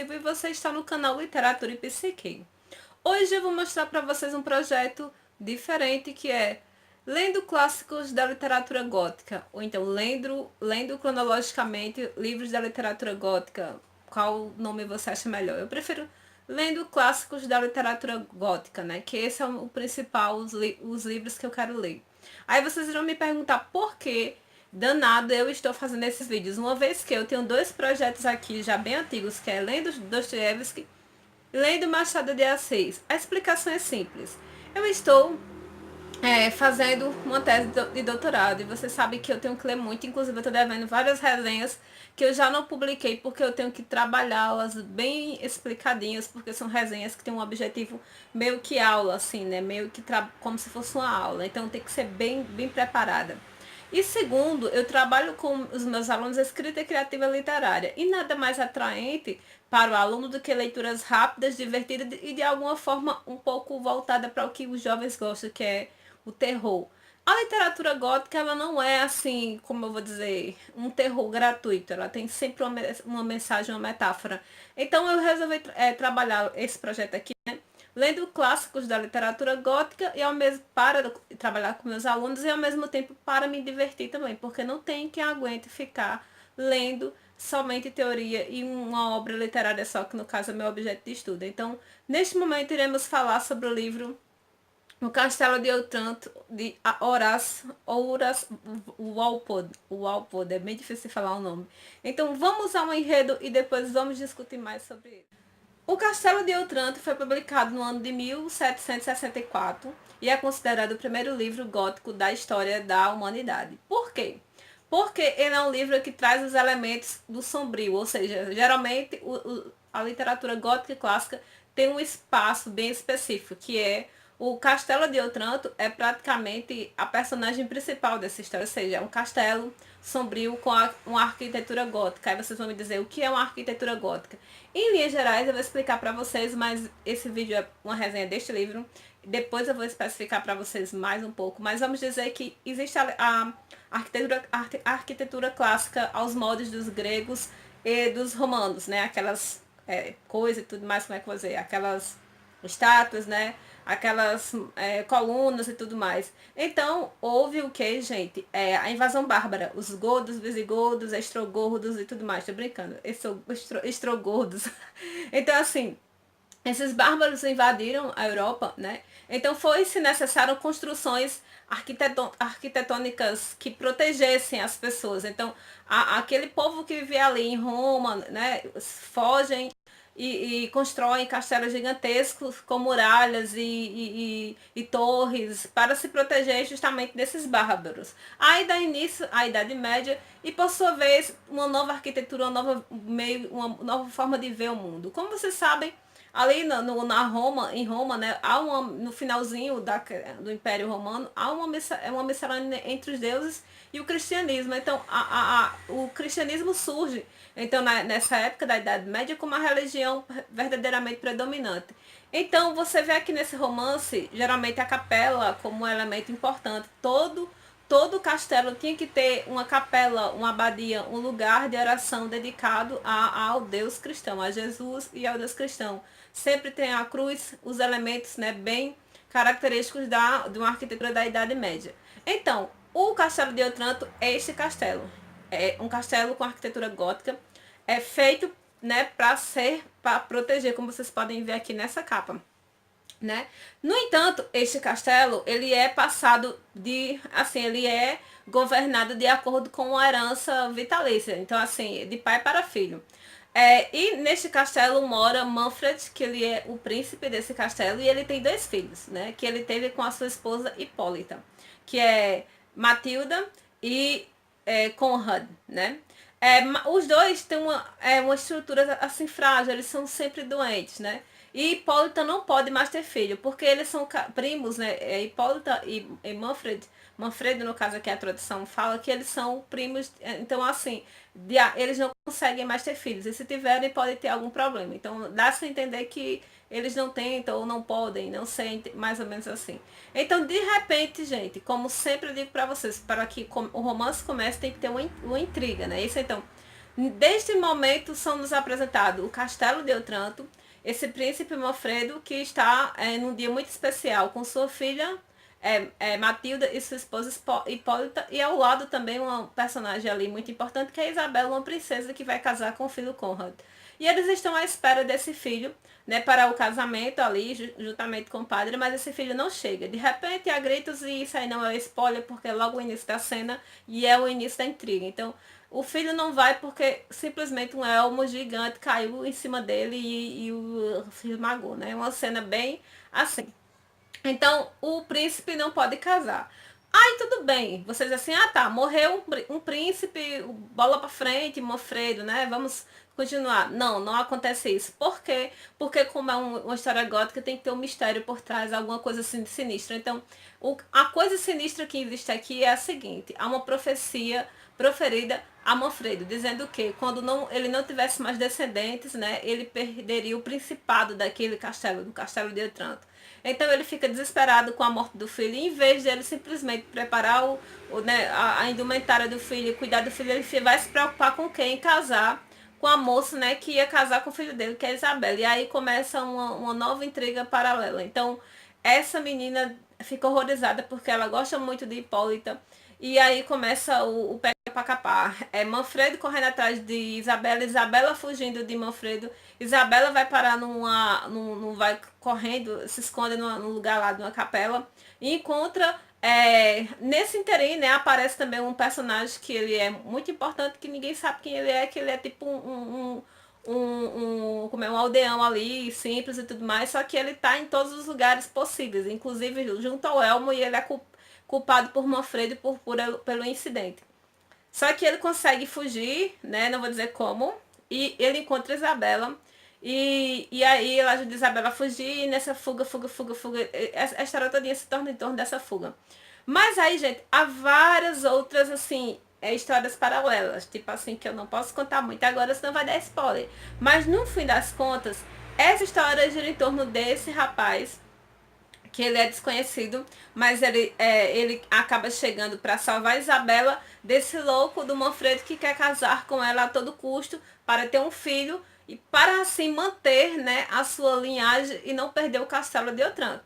Silva e você está no canal Literatura e Psique. Hoje eu vou mostrar para vocês um projeto diferente que é lendo clássicos da literatura gótica, ou então lendo cronologicamente livros da literatura gótica. Qual nome você acha melhor? Eu prefiro lendo clássicos da literatura gótica, né? Que esse é o principal, os livros que eu quero ler. Aí vocês irão me perguntar por que danado eu estou fazendo esses vídeos, uma vez que eu tenho dois projetos aqui já bem antigos, que é Lendo Dostoiévski e Lendo Machado de Assis. A explicação é simples. Eu estou fazendo uma tese de doutorado e você sabe que eu tenho que ler muito, inclusive eu estou devendo várias resenhas que eu já não publiquei porque eu tenho que trabalhá-las bem explicadinhas, porque são resenhas que têm um objetivo meio que aula, assim, né? Meio que como se fosse uma aula, então tem que ser bem preparada. E segundo, eu trabalho com os meus alunos escrita criativa literária. E nada mais atraente para o aluno do que leituras rápidas, divertidas e de alguma forma um pouco voltada para o que os jovens gostam, que é o terror. A literatura gótica, ela não é assim, como eu vou dizer, um terror gratuito. Ela tem sempre uma mensagem, uma metáfora. Então eu resolvi trabalhar esse projeto aqui, né? Lendo clássicos da literatura gótica e ao mesmo para trabalhar com meus alunos e ao mesmo tempo para me divertir também, porque não tem quem aguente ficar lendo somente teoria e uma obra literária só, que no caso é meu objeto de estudo. Então, neste momento iremos falar sobre o livro O Castelo de Otranto, de Horace Walpole. Walpole, é bem difícil de falar o nome. Então, vamos ao enredo e depois vamos discutir mais sobre ele. O Castelo de Otranto foi publicado no ano de 1764 e é considerado o primeiro livro gótico da história da humanidade. Por quê? Porque ele é um livro que traz os elementos do sombrio, ou seja, geralmente a literatura gótica clássica tem um espaço bem específico, que é o Castelo de Otranto é praticamente a personagem principal dessa história, ou seja, é um castelo sombrio com uma arquitetura gótica. Aí vocês vão me dizer o que é uma arquitetura gótica. Em linhas gerais, eu vou explicar para vocês, mas esse vídeo é uma resenha deste livro. Depois eu vou especificar para vocês mais um pouco. Mas vamos dizer que existe a arquitetura clássica aos moldes dos gregos e dos romanos, né? Aquelas coisas e tudo mais, como é que eu vou dizer? Aquelas estátuas, né? Aquelas colunas e tudo mais. Então, houve o que, gente? A invasão bárbara. Os godos, visigodos, estrogordos e tudo mais. Tô brincando. Estrogordos. Então, assim, esses bárbaros invadiram a Europa, né? Então, foi-se necessário construções arquitetônicas que protegessem as pessoas. Então, aquele povo que vivia ali em Roma, né? Fogem e constroem castelos gigantescos com muralhas e torres para se proteger justamente desses bárbaros. Aí dá início à Idade Média e, por sua vez, uma nova arquitetura, uma nova forma de ver o mundo. Como vocês sabem, ali em Roma, né, no finalzinho do Império Romano, há uma miscelânea entre os deuses e o cristianismo. Então, o cristianismo surge então, nessa época da Idade Média, como uma religião verdadeiramente predominante. Então, você vê aqui nesse romance, geralmente a capela como um elemento importante. Todo castelo tinha que ter uma capela, uma abadia, um lugar de oração dedicado ao Deus cristão, a Jesus e ao Deus cristão. Sempre tem a cruz, os elementos, né, bem característicos de uma arquitetura da Idade Média. Então, o Castelo de Otranto é este castelo. É um castelo com arquitetura gótica, é feito, né, para proteger, como vocês podem ver aqui nessa capa, né? No entanto, este castelo, ele é passado ele é governado de acordo com a herança vitalícia, então assim, de pai para filho. E neste castelo mora Manfred, que ele é o príncipe desse castelo, e ele tem dois filhos, né, que ele teve com a sua esposa Hipólita, que é Matilda e Conrad, né? Os dois têm uma estrutura assim frágil, eles são sempre doentes, né? E Hipólita não pode mais ter filho, porque eles são primos, né? Hipólita e Manfredo, no caso aqui a tradução fala que eles são primos, então assim, eles não conseguem mais ter filhos, e se tiverem pode ter algum problema. Então dá-se a entender que eles não tentam ou não podem, não sei, mais ou menos assim. Então, de repente, gente, como sempre eu digo pra vocês, para que o romance comece tem que ter uma intriga, né? Isso então, Desde o momento são nos apresentados o Castelo de Otranto, esse príncipe Manfredo que está num dia muito especial com sua filha Matilda e sua esposa Hipólita, e ao lado também uma personagem ali muito importante que é a Isabela, uma princesa que vai casar com o filho Conrad. E eles estão à espera desse filho, né, para o casamento ali, juntamente com o padre, mas esse filho não chega. De repente há gritos, e isso aí não é spoiler, porque é logo o início da cena e é o início da intriga. Então, o filho não vai porque simplesmente um elmo gigante caiu em cima dele e o filho magou, né? É uma cena bem assim. Então, o príncipe não pode casar. Aí tudo bem, vocês assim, ah tá, morreu um príncipe, bola pra frente, Manfredo, né? Vamos continuar. Não, não acontece isso. Por quê? Porque como é uma história gótica, tem que ter um mistério por trás, alguma coisa assim sinistra. Então, a coisa sinistra que existe aqui é a seguinte, há uma profecia proferida a Manfredo, dizendo que quando ele não tivesse mais descendentes, né, ele perderia o principado daquele castelo, do castelo de Otranto. Então ele fica desesperado com a morte do filho, e em vez de ele simplesmente preparar né, a indumentária do filho e cuidar do filho, ele vai se preocupar com quem? Casar com a moça, né, que ia casar com o filho dele, que é a Isabela. E aí começa uma nova intriga paralela. Então, essa menina fica horrorizada porque ela gosta muito de Hipólita. E aí começa o pé pra capar. É Manfredo correndo atrás de Isabela, Isabela fugindo de Manfredo. Isabela vai parar vai correndo, se esconde num lugar lá, numa capela, e encontra nesse interim, né, aparece também um personagem que ele é muito importante, que ninguém sabe quem ele é, que ele é tipo como é, um aldeão ali, simples e tudo mais, só que ele tá em todos os lugares possíveis, inclusive junto ao Elmo, e ele é culpado por Manfredo pelo incidente. Só que ele consegue fugir, né, não vou dizer como, e ele encontra Isabela, e aí ela ajuda Isabela a fugir, e nessa fuga, a história toda se torna em torno dessa fuga. Mas aí, gente, há várias outras, assim, histórias paralelas, tipo assim, que eu não posso contar muito agora, senão vai dar spoiler. Mas no fim das contas, essa história gira em torno desse rapaz, que ele é desconhecido, mas ele acaba chegando para salvar Isabela desse louco do Manfredo que quer casar com ela a todo custo para ter um filho e para assim manter, né, a sua linhagem e não perder o castelo de Otranto.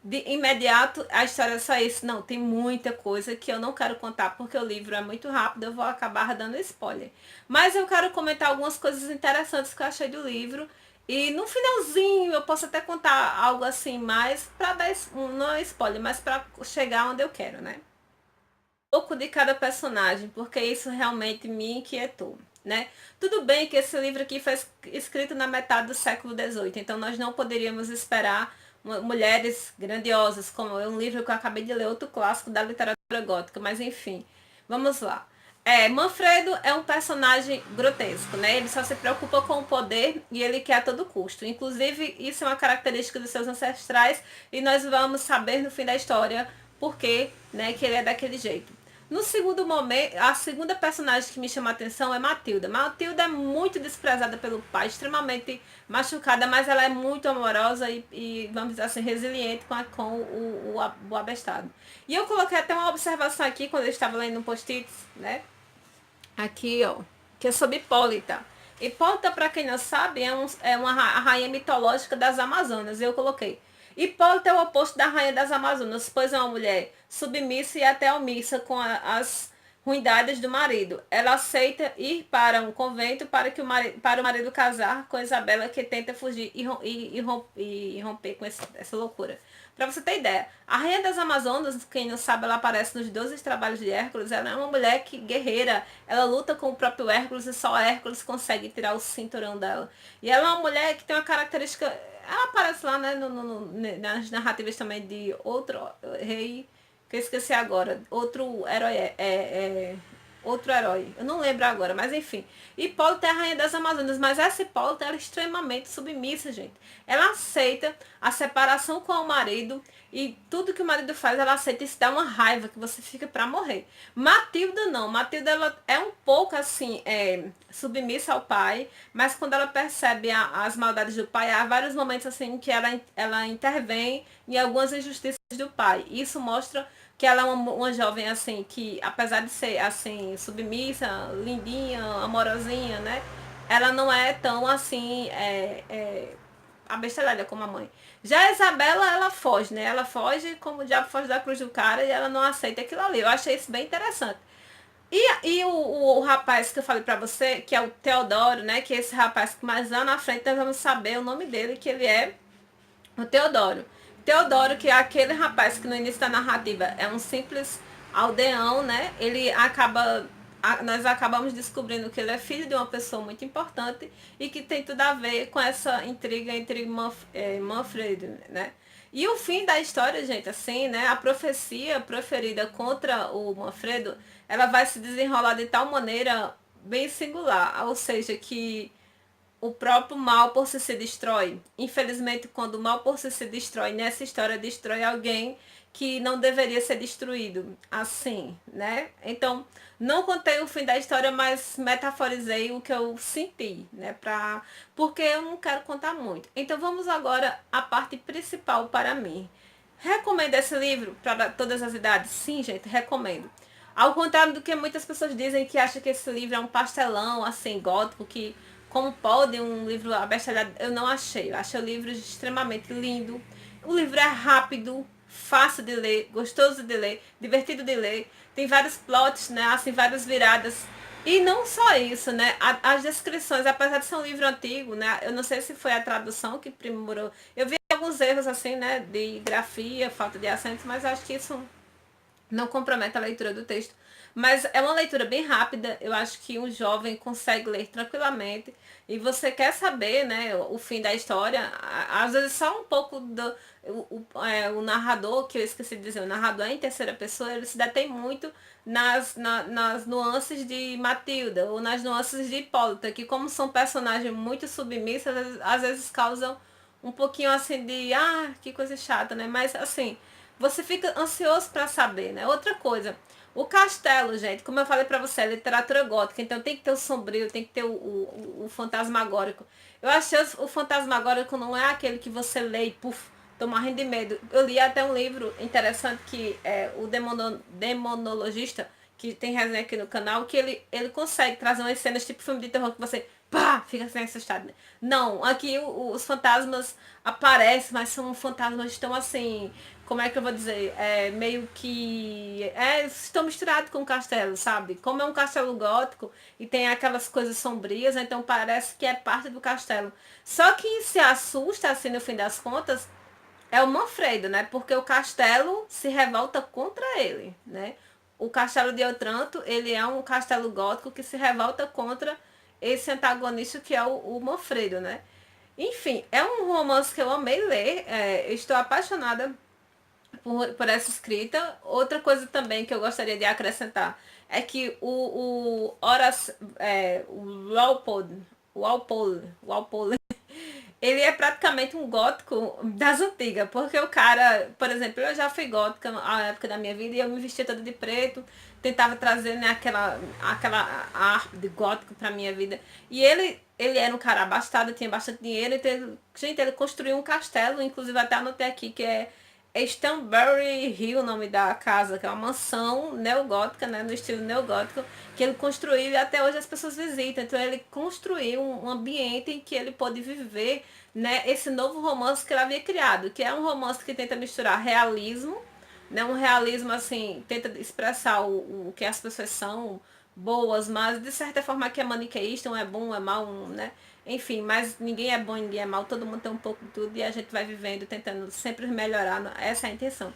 De imediato a história é só isso. Não, tem muita coisa que eu não quero contar porque o livro é muito rápido, eu vou acabar dando spoiler. Mas eu quero comentar algumas coisas interessantes que eu achei do livro. E no finalzinho eu posso até contar algo assim mais para dar, não é spoiler, mas para chegar onde eu quero, né? Um pouco de cada personagem, porque isso realmente me inquietou, né? Tudo bem que esse livro aqui foi escrito na metade do século XVIII, então nós não poderíamos esperar mulheres grandiosas, como é um livro que eu acabei de ler, outro clássico da literatura gótica, mas enfim, vamos lá. Manfredo é um personagem grotesco, né? Ele só se preocupa com o poder e ele quer a todo custo. Inclusive, isso é uma característica dos seus ancestrais e nós vamos saber no fim da história por que, né, que ele é daquele jeito. No segundo momento, a segunda personagem que me chama a atenção é Matilda. Matilda é muito desprezada pelo pai, extremamente machucada, mas ela é muito amorosa e vamos dizer assim, resiliente com o abestado. E eu coloquei até uma observação aqui, quando eu estava lendo um post-it, né? Aqui, ó, que é sobre Hipólita. Hipólita, para quem não sabe, é uma rainha mitológica das Amazonas. Eu coloquei. Hipólita é o oposto da rainha das Amazonas, pois é uma mulher submissa e até omissa com as ruindades do marido. Ela aceita ir para um convento para o marido casar com Isabela, que tenta fugir e romper com essa loucura. Para você ter ideia, a Rainha das Amazonas, quem não sabe, ela aparece nos 12 trabalhos de Hércules. Ela é uma mulher guerreira, ela luta com o próprio Hércules e só Hércules consegue tirar o cinturão dela. E ela é uma mulher que tem uma característica, ela aparece lá, né, nas narrativas também de outro rei, que eu esqueci agora, outro herói, outro herói, eu não lembro agora, mas enfim. Hipólita é a rainha das Amazonas, mas essa Hipólita ela é extremamente submissa, gente. Ela aceita a separação com o marido e tudo que o marido faz, ela aceita, isso dá uma raiva que você fica pra morrer. Matilda não, Matilda ela é um pouco assim, submissa ao pai, mas quando ela percebe as maldades do pai, há vários momentos assim que ela intervém em algumas injustiças do pai. Isso mostra que ela é uma jovem assim, que apesar de ser assim, submissa, lindinha, amorosinha, né? Ela não é tão assim, abestalhada como a mãe. Já a Isabela, ela foge, né? Ela foge como o diabo foge da cruz do cara e ela não aceita aquilo ali. Eu achei isso bem interessante. E o rapaz que eu falei pra você, que é o Teodoro, né? Que é esse rapaz que mais lá na frente nós vamos saber o nome dele, que ele é o Teodoro. Teodoro, que é aquele rapaz que no início da narrativa é um simples aldeão, né? Ele acaba. Nós acabamos descobrindo que ele é filho de uma pessoa muito importante e que tem tudo a ver com essa intriga entre Manfred, né? E o fim da história, gente, assim, né? A profecia proferida contra o Manfredo, ela vai se desenrolar de tal maneira bem singular, ou seja, que o próprio mal por si se destrói. Infelizmente, quando o mal por si se destrói, nessa história destrói alguém que não deveria ser destruído. Assim, né? Então, não contei o fim da história, mas metaforizei o que eu senti, né? Porque eu não quero contar muito. Então, vamos agora à parte principal para mim. Recomendo esse livro para todas as idades? Sim, gente, recomendo. Ao contrário do que muitas pessoas dizem que acham que esse livro é um pastelão, assim, gótico, que como pode um livro abestalhado, eu não achei. Eu achei o livro extremamente lindo. O livro é rápido, fácil de ler, gostoso de ler, divertido de ler. Tem vários plots, né, assim, várias viradas. E não só isso, né? As descrições, apesar de ser um livro antigo, né? Eu não sei se foi a tradução que primorou. Eu vi alguns erros, assim, né? De grafia, falta de acentos, mas acho que isso não compromete a leitura do texto. Mas é uma leitura bem rápida, eu acho que um jovem consegue ler tranquilamente. E você quer saber, né, o fim da história, às vezes só um pouco do. O narrador, que eu esqueci de dizer, o narrador é em terceira pessoa, ele se detém muito nas nuances de Matilda, ou nas nuances de Hipólita, que como são personagens muito submissas, às vezes causam um pouquinho assim de, que coisa chata, né? Mas assim, você fica ansioso para saber, né? Outra coisa, o castelo, gente, como eu falei para você, é literatura gótica, então tem que ter o sombrio, tem que ter o fantasmagórico. Eu achei o fantasmagórico não é aquele que você lê e puf, tô morrendo de medo. Eu li até um livro interessante que é o Demonologista, que tem resenha aqui no canal, que ele consegue trazer umas cenas tipo filme de terror que você pá, fica assim assustado. Né? Não, aqui os fantasmas aparecem, mas são fantasmas tão assim, como é que eu vou dizer? Meio que estão misturados com o castelo, sabe? Como é um castelo gótico e tem aquelas coisas sombrias, então parece que é parte do castelo. Só que se assusta, assim, no fim das contas, é o Manfredo, né? Porque o castelo se revolta contra ele, né? O castelo de Otranto, ele é um castelo gótico que se revolta contra esse antagonista que é o Manfredo, né? Enfim, é um romance que eu amei ler. Eu estou apaixonada por essa escrita. Outra coisa também que eu gostaria de acrescentar é que o Walpole, ele é praticamente um gótico das antigas, porque o cara, por exemplo, eu já fui gótica na época da minha vida e eu me vestia toda de preto, tentava trazer, né, aquela arte de gótico pra minha vida. E ele era um cara abastado, tinha bastante dinheiro, então ele construiu um castelo, inclusive até anotei aqui que é Stanbury Hill, o nome da casa, que é uma mansão neogótica, né, no estilo neogótico, que ele construiu e até hoje as pessoas visitam. Então ele construiu um ambiente em que ele pôde viver, né, esse novo romance que ele havia criado, que é um romance que tenta misturar realismo, né, um realismo assim, tenta expressar o que as pessoas são, boas, mas de certa forma que é maniqueísta, um é bom, um é mal, né? Enfim, mas ninguém é bom, ninguém é mal, todo mundo tem um pouco de tudo e a gente vai vivendo, tentando sempre melhorar, essa é a intenção.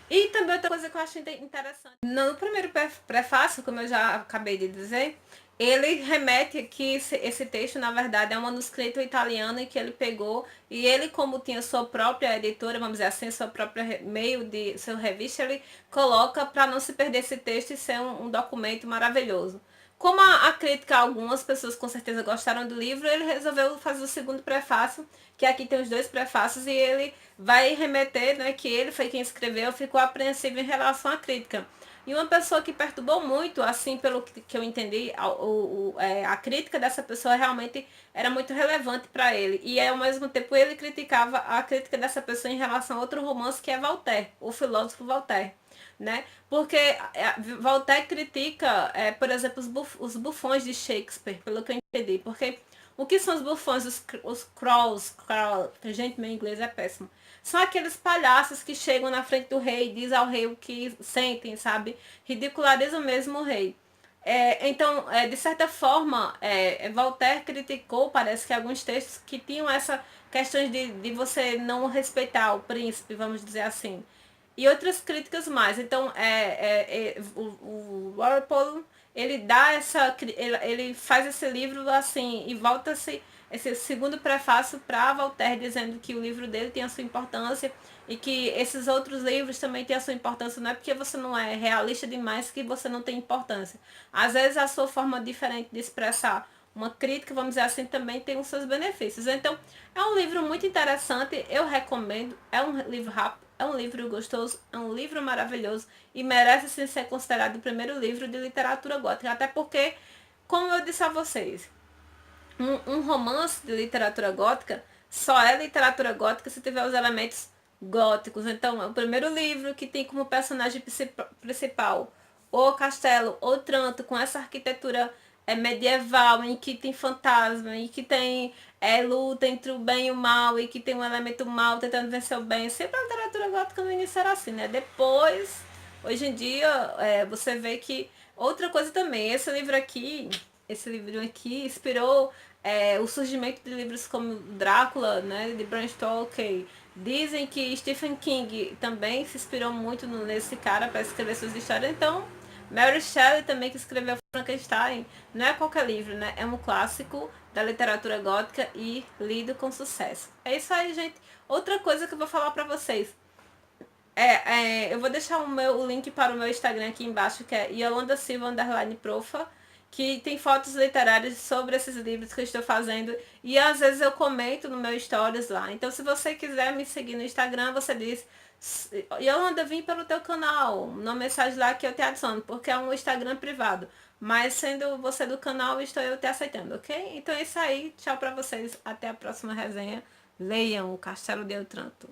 E também outra coisa que eu acho interessante. No primeiro prefácio, como eu já acabei de dizer, ele remete que esse texto, na verdade, é um manuscrito italiano e que ele pegou, e ele, como tinha sua própria editora, vamos dizer assim, sua própria meio de sua revista, ele coloca para não se perder esse texto e ser um documento maravilhoso. Como a crítica, algumas pessoas com certeza gostaram do livro, ele resolveu fazer o segundo prefácio, que aqui tem os dois prefácios, e ele vai remeter, né, que ele foi quem escreveu, ficou apreensivo em relação à crítica. E uma pessoa que perturbou muito, assim, pelo que eu entendi, a crítica dessa pessoa realmente era muito relevante para ele. E ao mesmo tempo ele criticava a crítica dessa pessoa em relação a outro romance que é Voltaire, o filósofo Voltaire, né? Porque Voltaire critica, por exemplo, os bufões de Shakespeare, pelo que eu entendi. Porque o que são os bufões, os crowds, gente, meu inglês é péssimo. São aqueles palhaços que chegam na frente do rei e dizem ao rei o que sentem, sabe? Ridicularizam mesmo o rei. Então, de certa forma, Voltaire criticou, parece que alguns textos que tinham essa questão de você não respeitar o príncipe, vamos dizer assim. E outras críticas mais. Então, o Walpole, ele dá ele faz esse livro assim, e volta-se esse segundo prefácio para Voltaire, dizendo que o livro dele tem a sua importância e que esses outros livros também têm a sua importância. Não é porque você não é realista demais que você não tem importância. Às vezes a sua forma diferente de expressar uma crítica, vamos dizer assim, também tem os seus benefícios. Então, é um livro muito interessante, eu recomendo, é um livro rápido, é um livro gostoso, é um livro maravilhoso e merece sim ser considerado o primeiro livro de literatura gótica, até porque, como eu disse a vocês, um romance de literatura gótica só é literatura gótica se tiver os elementos góticos. Então, é o primeiro livro que tem como personagem principal o castelo, o Tranto, com essa arquitetura medieval, em que tem fantasma, em que tem luta entre o bem e o mal, e que tem um elemento mal tentando vencer o bem. Sempre a literatura gótica no início era assim, né? Depois, hoje em dia, você vê que outra coisa também, esse livro aqui inspirou o surgimento de livros como Drácula, né, de Bram Stoker. Dizem que Stephen King também se inspirou muito nesse cara para escrever suas histórias. Então, Mary Shelley também, que escreveu Frankenstein, não é qualquer livro, né? É um clássico da literatura gótica e lido com sucesso. É isso aí, gente. Outra coisa que eu vou falar para vocês. Eu vou deixar o link para o meu Instagram aqui embaixo, que é Yolanda Silva _profa, que tem fotos literárias sobre esses livros que eu estou fazendo. E às vezes eu comento no meu stories lá. Então, se você quiser me seguir no Instagram, você diz: Yolanda, vim pelo teu canal. Uma mensagem lá que eu te adiciono, porque é um Instagram privado. Mas sendo você do canal, estou eu te aceitando, ok? Então é isso aí. Tchau pra vocês. Até a próxima resenha. Leiam O Castelo de Otranto.